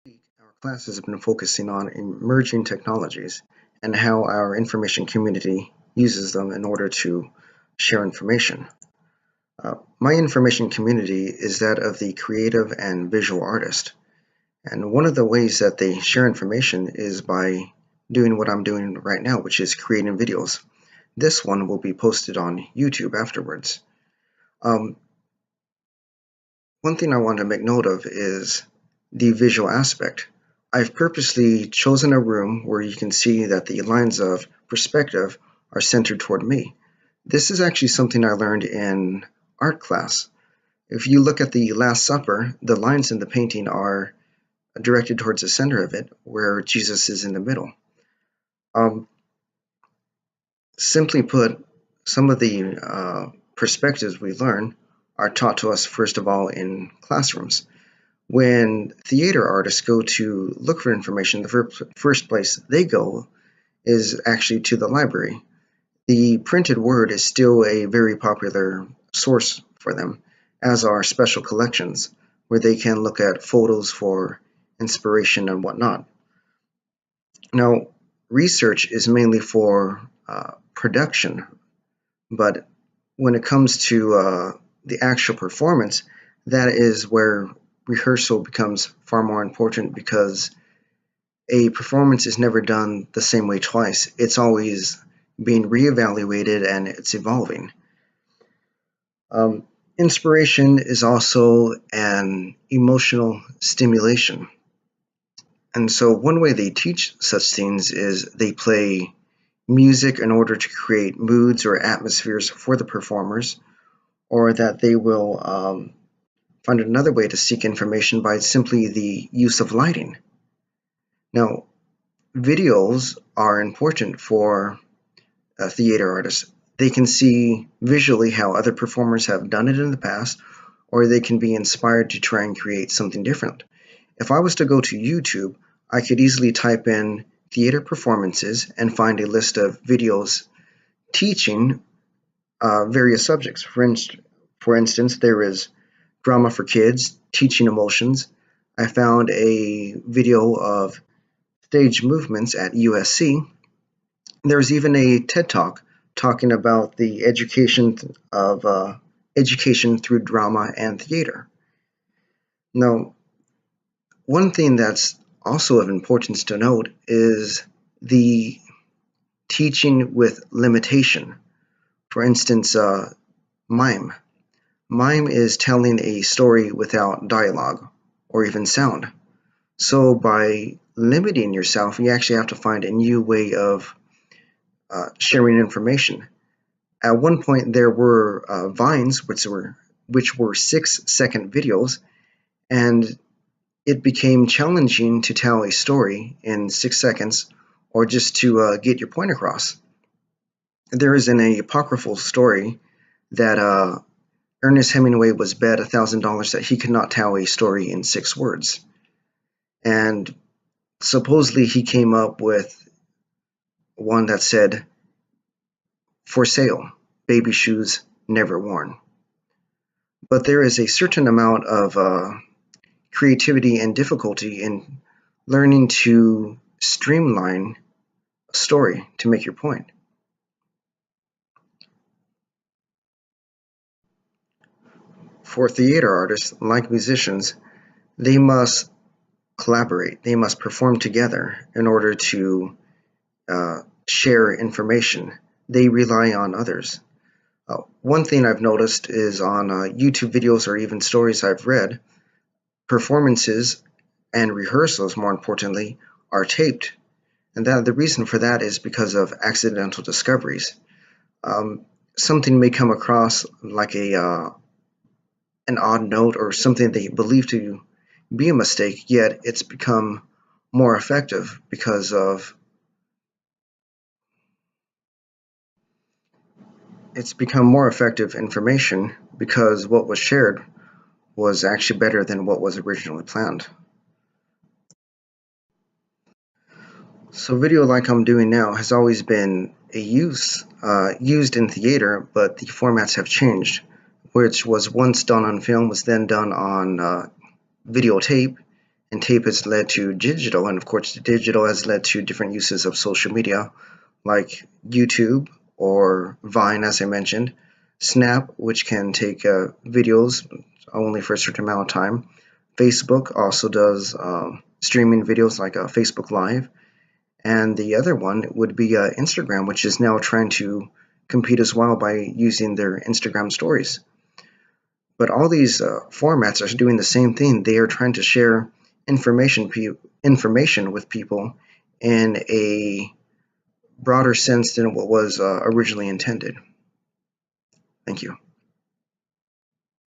Our class has been focusing on emerging technologies and how our information community uses them in order to share information. My information community is that of the creative and visual artist. And one of the ways that they share information is by doing what I'm doing right now, which is creating videos. This one will be posted on YouTube afterwards. Um, One thing I want to make note of is the visual aspect. I've purposely chosen a room where you can see that the lines of perspective are centered toward me. This is actually something I learned in art class. If you look at the Last Supper, the lines in the painting are directed towards the center of it, where Jesus is in the middle. Um, Simply put, some of the perspectives we learn are taught to us, first of all, in classrooms. When theater artists go to look for information, the first place they go is actually to the library. The printed word is still a very popular source for them, as are special collections, where they can look at photos for inspiration and whatnot. Now, research is mainly for production, but when it comes to the actual performance, that is where rehearsal becomes far more important because a performance is never done the same way twice. It's always being reevaluated and it's evolving. Inspiration is also an emotional stimulation. And so, one way they teach such things is they play music in order to create moods or atmospheres for the performers, or that they will find another way to seek information by simply the use of lighting. Now, videos are important for theater artists. They can see visually how other performers have done it in the past, or they can be inspired to try and create something different. If I was to go to YouTube, I could easily type in theater performances and find a list of videos teaching various subjects. For instance, there is drama for kids, teaching emotions. I found a video of stage movements at USC. There's even a TED Talk talking about the education through drama and theater. Now, one thing that's also of importance to note is the teaching with limitation. For instance, mime. Mime is telling a story without dialogue or even sound. So by limiting yourself, you actually have to find a new way of sharing information. At one point, there were vines, which were 6-second videos, and it became challenging to tell a story in 6 seconds or just to get your point across. There is an apocryphal story that Ernest Hemingway was bet $1,000 that he could not tell a story in 6 words. And supposedly he came up with one that said, "For sale, baby shoes never worn." But there is a certain amount of creativity and difficulty in learning to streamline a story to make your point. For theater artists, like musicians, they must collaborate, they must perform together in order to share information. They rely on others. One thing I've noticed is on YouTube videos or even stories I've read, performances and rehearsals, more importantly, are taped. And that the reason for that is because of accidental discoveries. Something may come across like an odd note or something they believe to be a mistake, yet it's become more effective because of it's become more effective information because what was shared was actually better than what was originally planned. So video like I'm doing now has always been used in theater, but the formats have changed, which was once done on film was then done on videotape, and tape has led to digital, and of course digital has led to different uses of social media like YouTube or Vine, as I mentioned, Snap, which can take videos only for a certain amount of time. Facebook also does streaming videos like Facebook Live. And the other one would be Instagram, which is now trying to compete as well by using their Instagram stories. But all these formats are doing the same thing. They are trying to share information with people in a broader sense than what was originally intended. Thank you.